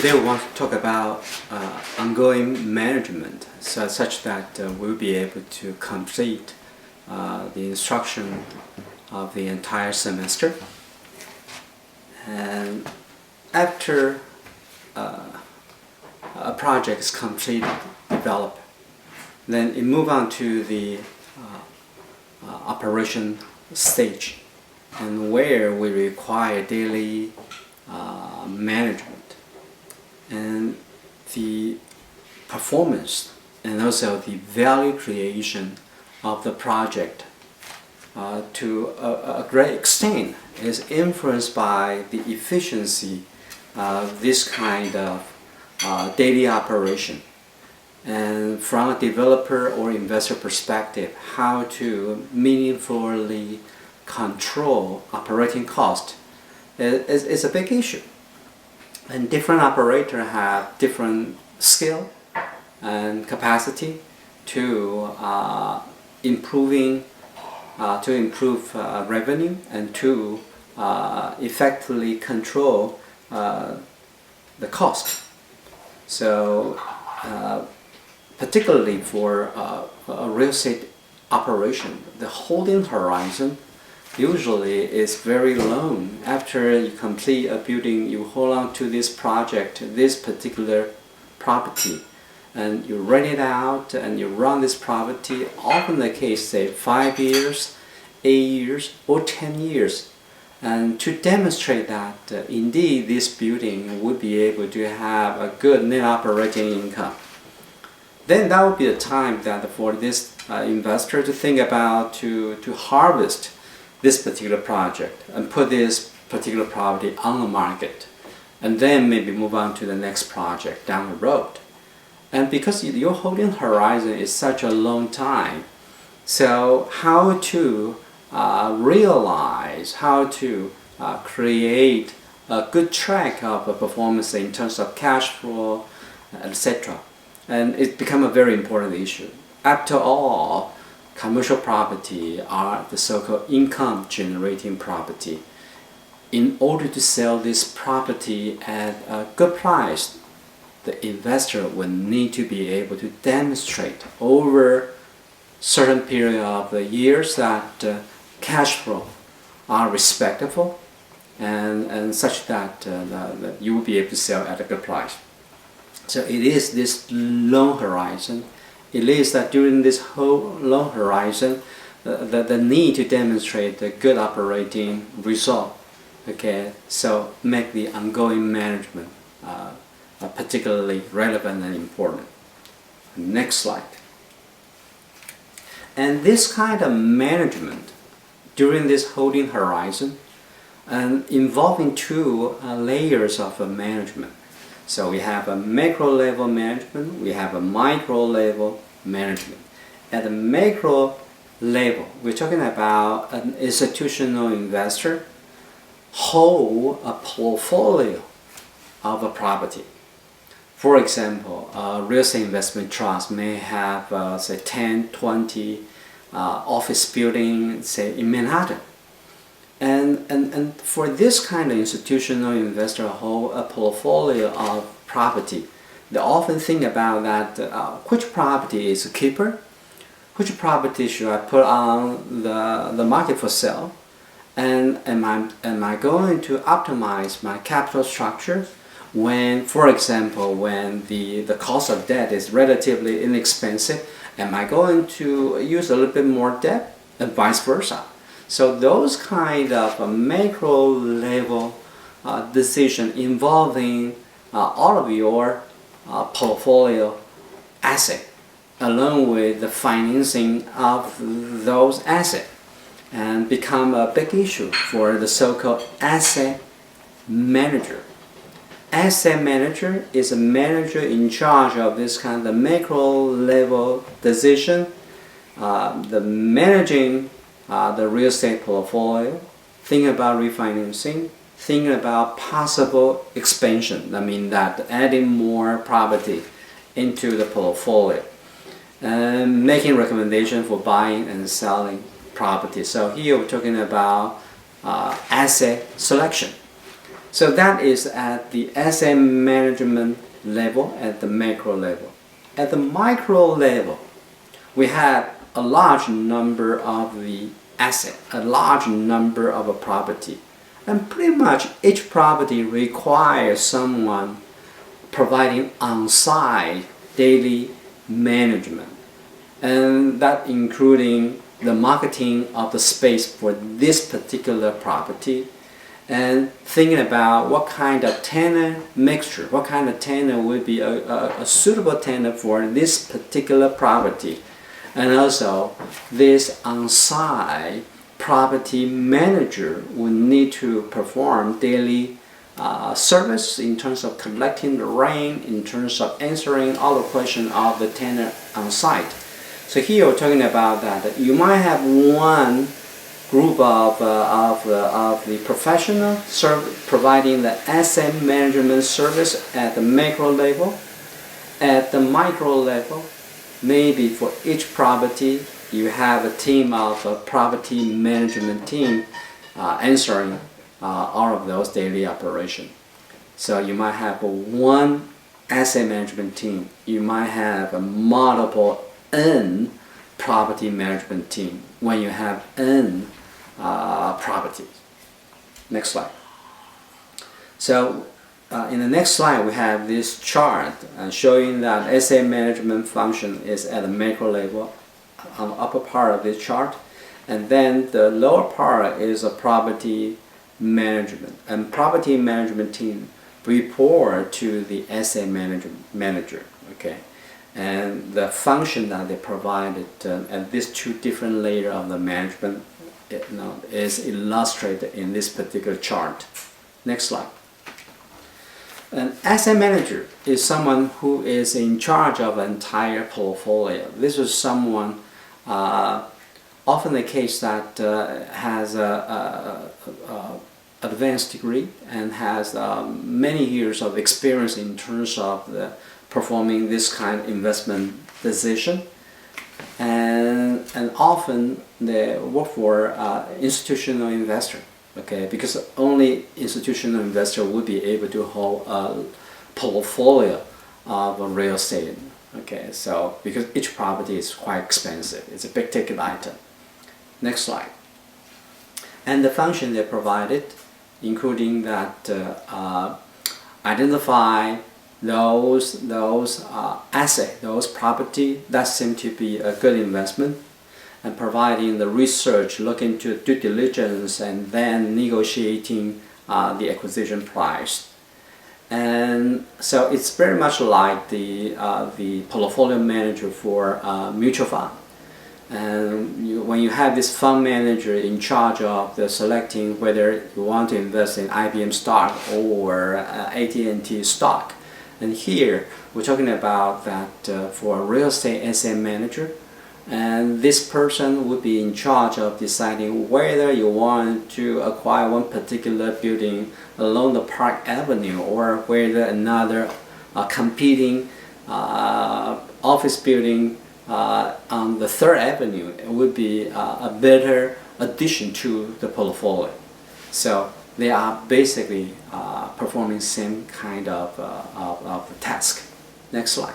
Today we want to talk about ongoing management, such that we'll be able to complete the instruction of the entire semester. And after a project is completed, developed, then it move on to the operation stage, and where we require daily management and the performance and also the value creation of the project to a great extent is influenced by the efficiency of this kind of daily operation. And from a developer or investor perspective, how to meaningfully control operating cost is a big issue. And different operators have different skill and capacity to improve revenue and to effectively control the cost. So particularly for a real estate operation, the holding horizon usually is very long. After you complete a building, you hold on to this project, this particular property, and you rent it out and you run this property, often the case say 5 years, 8 years, or 10 years. And to demonstrate that indeed this building would be able to have a good net operating income, then that would be the time that for this investor to think about to harvest this particular project and put this particular property on the market, and then maybe move on to the next project down the road. And because your holding horizon is such a long time, so how to realize, how to create a good track of performance in terms of cash flow, etc. And it becomes a very important issue. After all, commercial property are the so-called income generating property. In order to sell this property at a good price, the investor will need to be able to demonstrate over certain period of the years that cash flow are respectable and such that you will be able to sell at a good price. So it is this long horizon. It is that during this whole long horizon, the need to demonstrate a good operating result. Okay, so make the ongoing management particularly relevant and important. Next slide. And this kind of management during this holding horizon and involving two layers of management. So we have a macro level management, we have a micro level management. At the macro level, we're talking about an institutional investor hold a portfolio of a property. For example, a real estate investment trust may have say 10, 20 office buildings, say in Manhattan. And for this kind of institutional investor hold a portfolio of property, they often think about that which property is a keeper, which property should I put on the market for sale, and am I going to optimize my capital structure when, for example, when the cost of debt is relatively inexpensive, am I going to use a little bit more debt, and vice versa. So those kind of macro level decision involving all of your portfolio asset along with the financing of those assets, and become a big issue for the so-called asset manager. Asset manager is a manager in charge of this kind of macro level decision, the managing the real estate portfolio, think about refinancing, think about possible expansion. I mean that adding more property into the portfolio, and making recommendation for buying and selling property. So here we're talking about asset selection. So that is at the asset management level, at the macro level. At the micro level, we have a large number of the asset, a large number of a property. And pretty much each property requires someone providing on-site daily management. And that including the marketing of the space for this particular property, and thinking about what kind of tenant mixture, what kind of tenant would be a suitable tenant for this particular property. And also, this on-site property manager would need to perform daily service in terms of collecting the rent, in terms of answering all the questions of the tenant on site. So here we're talking about that you might have one group of the professional providing the asset management service at the macro level. At the micro level, maybe for each property, you have a team of a property management team answering all of those daily operations. So you might have one asset management team. You might have a multiple N property management team when you have N properties. Next slide. So in the next slide, we have this chart showing that asset management function is at the macro level on the upper part of this chart, and then the lower part is a property management, and property management team report to the asset manager. Okay, and the function that they provided at these two different layers of the management is illustrated in this particular chart. Next slide. An asset manager is someone who is in charge of an entire portfolio. This is someone, often the case that has a advanced degree and has many years of experience in terms of performing this kind of investment decision, and often they work for institutional investor. Okay, because only institutional investor would be able to hold a portfolio of real estate. Okay, so because each property is quite expensive, it's a big ticket item. Next slide. And the function they provided, including that identify those assets, those property that seem to be a good investment, and providing the research, looking to due diligence, and then negotiating the acquisition price. And so it's very much like the portfolio manager for mutual fund. And when you have this fund manager in charge of the selecting whether you want to invest in IBM stock or AT&T stock, and here we're talking about that for a real estate asset manager, and this person would be in charge of deciding whether you want to acquire one particular building along the Park Avenue or whether another competing office building on the 3rd Avenue would be a better addition to the portfolio. So they are basically performing same kind of task. Next slide.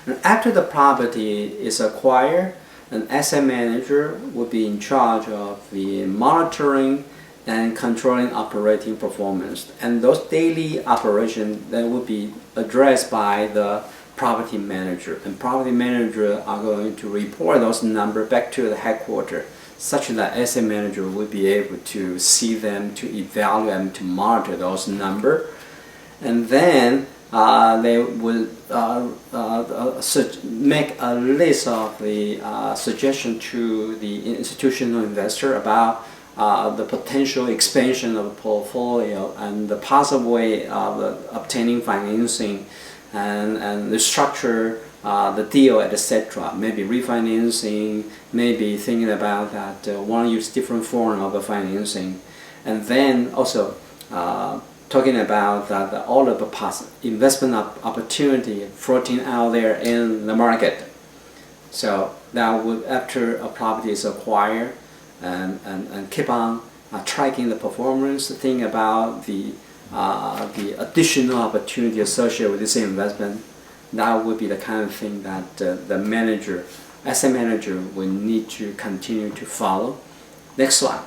And after the property is acquired, an asset manager would be in charge of the monitoring and controlling operating performance. And those daily operations that would be addressed by the property manager. And property manager are going to report those numbers back to the headquarters, such that asset manager would be able to see them, to evaluate and to monitor those numbers. And then they will make a list of the suggestion to the institutional investor about the potential expansion of the portfolio and the possible way of obtaining financing and the structure, the deal, etc. Maybe refinancing, maybe thinking about that want to use different form of the financing, and then also talking about that all of the investment opportunity floating out there in the market. So that would, after a property is acquired, and keep on tracking the performance, think about the additional opportunity associated with this investment. That would be the kind of thing that the manager, asset manager, will need to continue to follow. Next slide.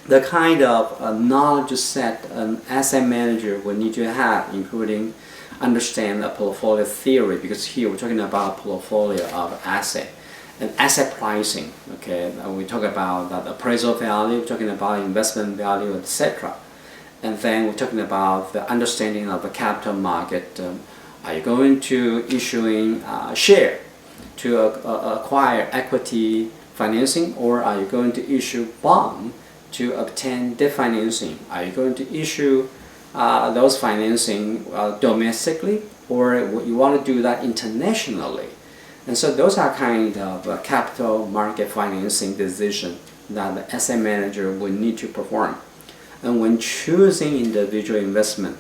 The kind of knowledge set an asset manager will need to have, including understand the portfolio theory, because here we're talking about a portfolio of asset and asset pricing. Okay, we talk about that appraisal value, we're talking about investment value, etc. And then we're talking about the understanding of the capital market. Are you going to issuing share to acquire equity financing, or are you going to issue bond to obtain debt financing? Are you going to issue those financing domestically, or you want to do that internationally? And so those are kind of capital market financing decisions that the asset manager will need to perform. And when choosing individual investment,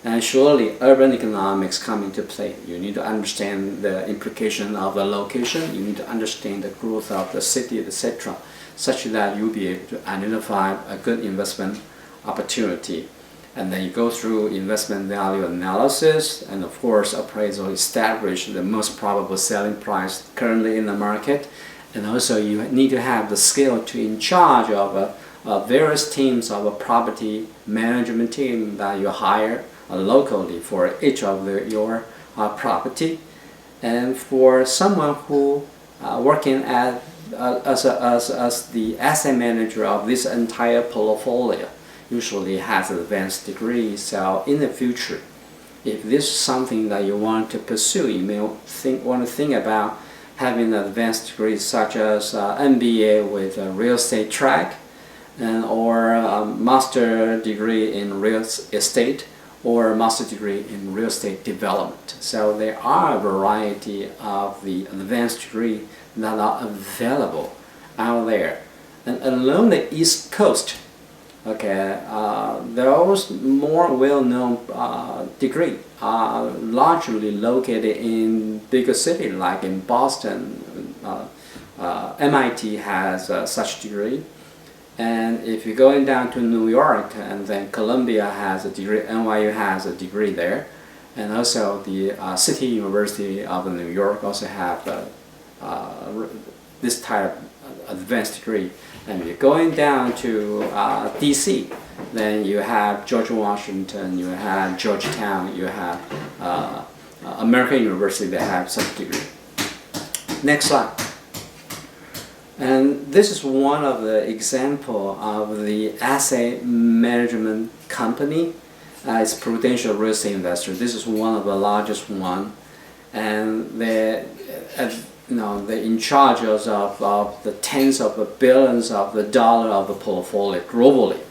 and surely urban economics come into play. You need to understand the implication of the location, you need to understand the growth of the city, etc., such that you'll be able to identify a good investment opportunity. And then you go through investment value analysis, and of course appraisal, establish the most probable selling price currently in the market. And also you need to have the skill to in charge of various teams of a property management team that you hire locally for each of your property. And for someone who working as the asset manager of this entire portfolio, usually has an advanced degree. So in the future, if this is something that you want to pursue, you may want to think about having an advanced degree such as MBA with a real estate track, or a master degree in real estate, or a master degree in real estate development. So there are a variety of the advanced degree that are available out there. And along the East Coast, okay, those more well-known degree are largely located in bigger cities like in Boston. MIT has such degree. And if you're going down to New York, and then Columbia has a degree, NYU has a degree there, and also the City University of New York also have this type of advanced degree. And if you're going down to DC, then you have George Washington, you have Georgetown, you have American University that have such degree. Next slide. And this is one of the example of the asset management company. It's Prudential Real Estate Investor. This is one of the largest one, and they're in charge of the tens of billions of the dollar of the portfolio globally,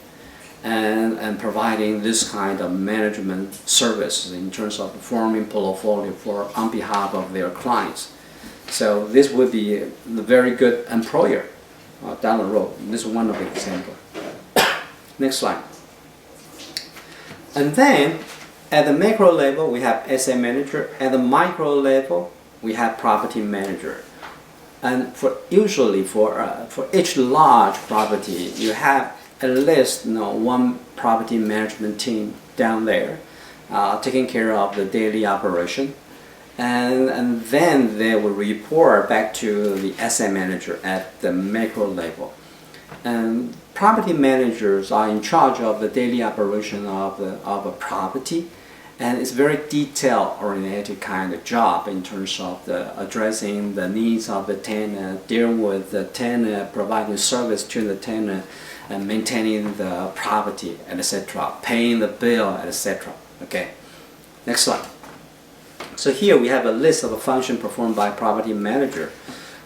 and providing this kind of management services in terms of forming portfolio on behalf of their clients. So this would be a very good employer down the road. This is one of the examples. Next slide. And then at the macro level, we have asset manager. At the micro level, we have property manager. And usually for each large property, you have at least one property management team down there taking care of the daily operation. And then they will report back to the asset manager at the macro level. And property managers are in charge of the daily operation of a property, and it's very detail-oriented kind of job in terms of addressing the needs of the tenant, dealing with the tenant, providing service to the tenant, and maintaining the property, etc., paying the bill, etc. Okay, next slide. So here we have a list of a function performed by property manager,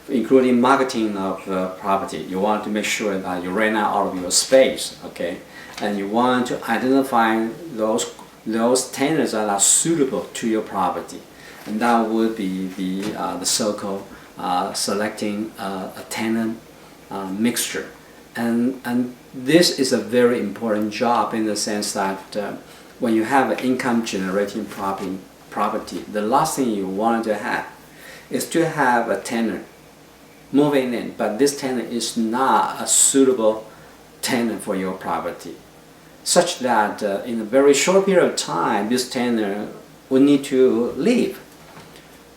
including marketing of the property. You want to make sure that you rent out of your space, okay? And you want to identify those tenants that are suitable to your property, and that would be the so-called selecting a tenant mixture. And this is a very important job in the sense that when you have an income-generating property, the last thing you want to have is to have a tenant moving in, but this tenant is not a suitable tenant for your property, such that in a very short period of time, this tenant will need to leave.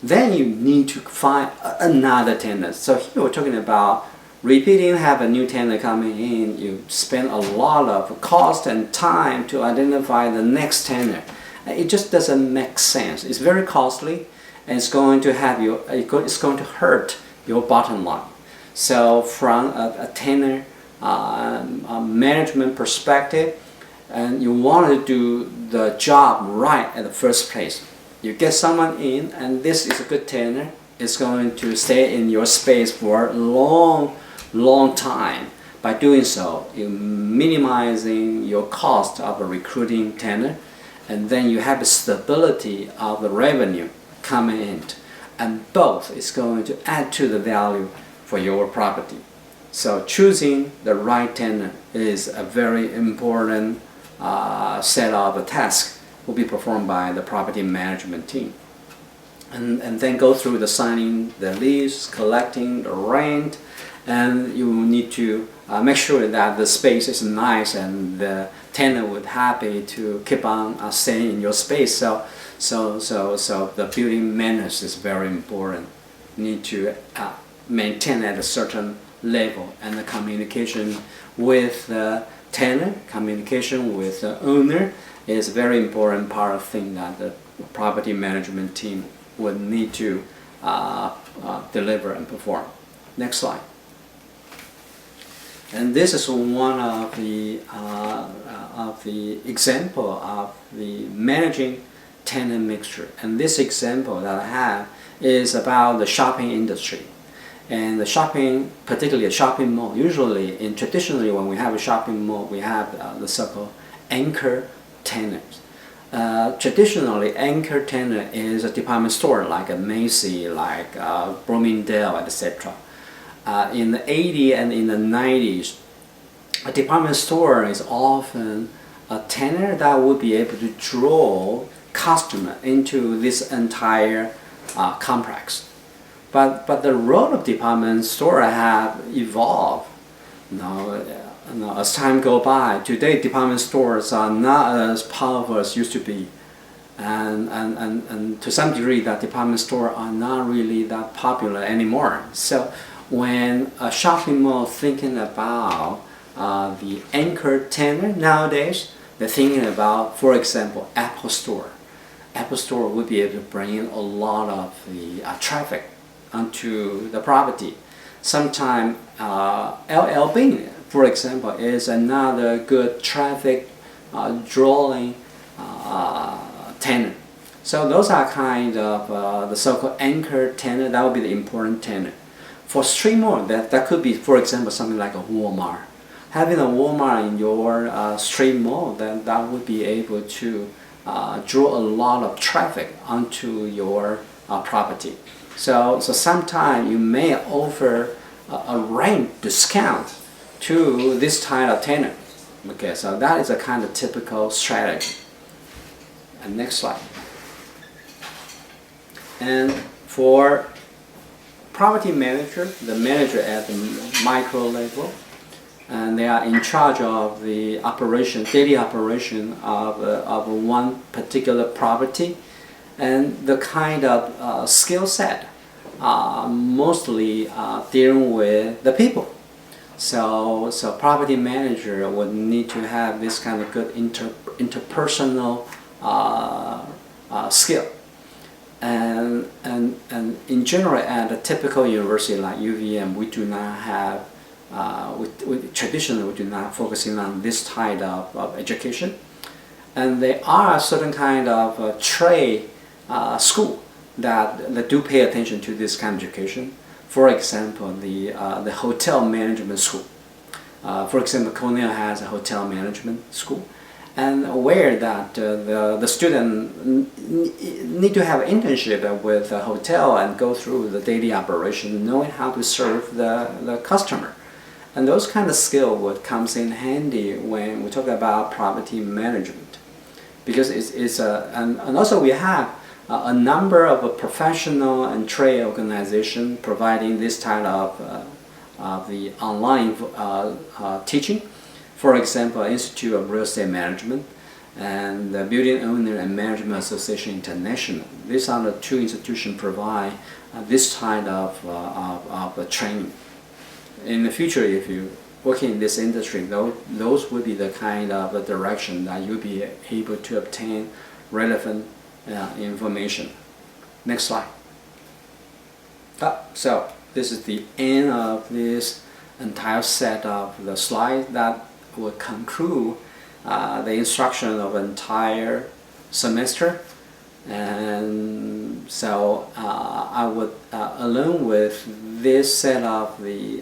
Then you need to find another tenant. So here we're talking about repeating, have a new tenant coming in. You spend a lot of cost and time to identify the next tenant. It just doesn't make sense. It's very costly, and it's going to have you. It's going to hurt your bottom line. So from a tenant management perspective, and you want to do the job right at the first place. You get someone in, and this is a good tenant. It's going to stay in your space for a long time. By doing so, you're minimizing your cost of a recruiting tenant, and then you have the stability of the revenue coming in, and both is going to add to the value for your property. So choosing the right tenant is a very important set of tasks will be performed by the property management team. And then go through the signing the lease, collecting the rent, and you need to make sure that the space is nice and the tenant would happy to keep on staying in your space. So the building maintenance is very important. You need to maintain at a certain level, and the communication with the tenant, communication with the owner is a very important part of thing that the property management team would need to deliver and perform. Next slide. And this is one of the example of the managing tenant mixture. And this example that I have is about the shopping industry. And the shopping, particularly a shopping mall, usually traditionally when we have a shopping mall, we have the so-called anchor tenants. Traditionally, anchor tenant is a department store like a Macy's, like Bloomingdale, etc. In the 80s and in the 90s, a department store is often a tenant that would be able to draw customer into this entire complex. But the role of department store have evolved. As time goes by, today department stores are not as powerful as used to be, and to some degree that department stores are not really that popular anymore. So when a shopping mall thinking about the anchor tenant nowadays, they're thinking about, for example, Apple Store. Apple Store would be able to bring in a lot of the traffic onto the property. Sometimes LL Bean, for example, is another good traffic drawing tenant. So those are kind of the so-called anchor tenant. That would be the important tenant. For street mall, that could be, for example, something like a Walmart. Having a Walmart in your street mall, then that would be able to draw a lot of traffic onto your property. So sometimes you may offer a rent discount to this type of tenant. Okay, so that is a kind of typical strategy. And next slide. And for property manager, the manager at the micro level, and they are in charge of the operation, daily operation of one particular property, and the kind of skill set mostly dealing with the people. So property manager would need to have this kind of good interpersonal skill. And in general, at a typical university like UVM, we do not have, traditionally we do not focusing on this type of education. And there are certain kind of trade school that do pay attention to this kind of education. For example, the hotel management school. For example, Cornell has a hotel management school, and aware that the student need to have internship with a hotel and go through the daily operation, knowing how to serve the customer. And those kind of skill would comes in handy when we talk about property management, because and also we have a number of professional and trade organizations providing this type of the online teaching. For example, Institute of Real Estate Management and the Building Owner and Management Association International. These are the two institutions provide this kind of training. In the future, if you working in this industry, those would be the kind of direction that you'll be able to obtain relevant information. Next slide. So this is the end of this entire set of the slides that will conclude the instruction of entire semester. And so I would, along with this set of the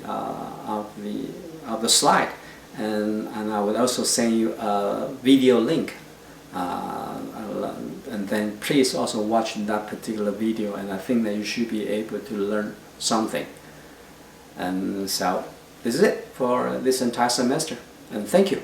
slide, and I would also send you a video link, and then please also watch that particular video, and I think that you should be able to learn something. And so this is it for this entire semester, and thank you.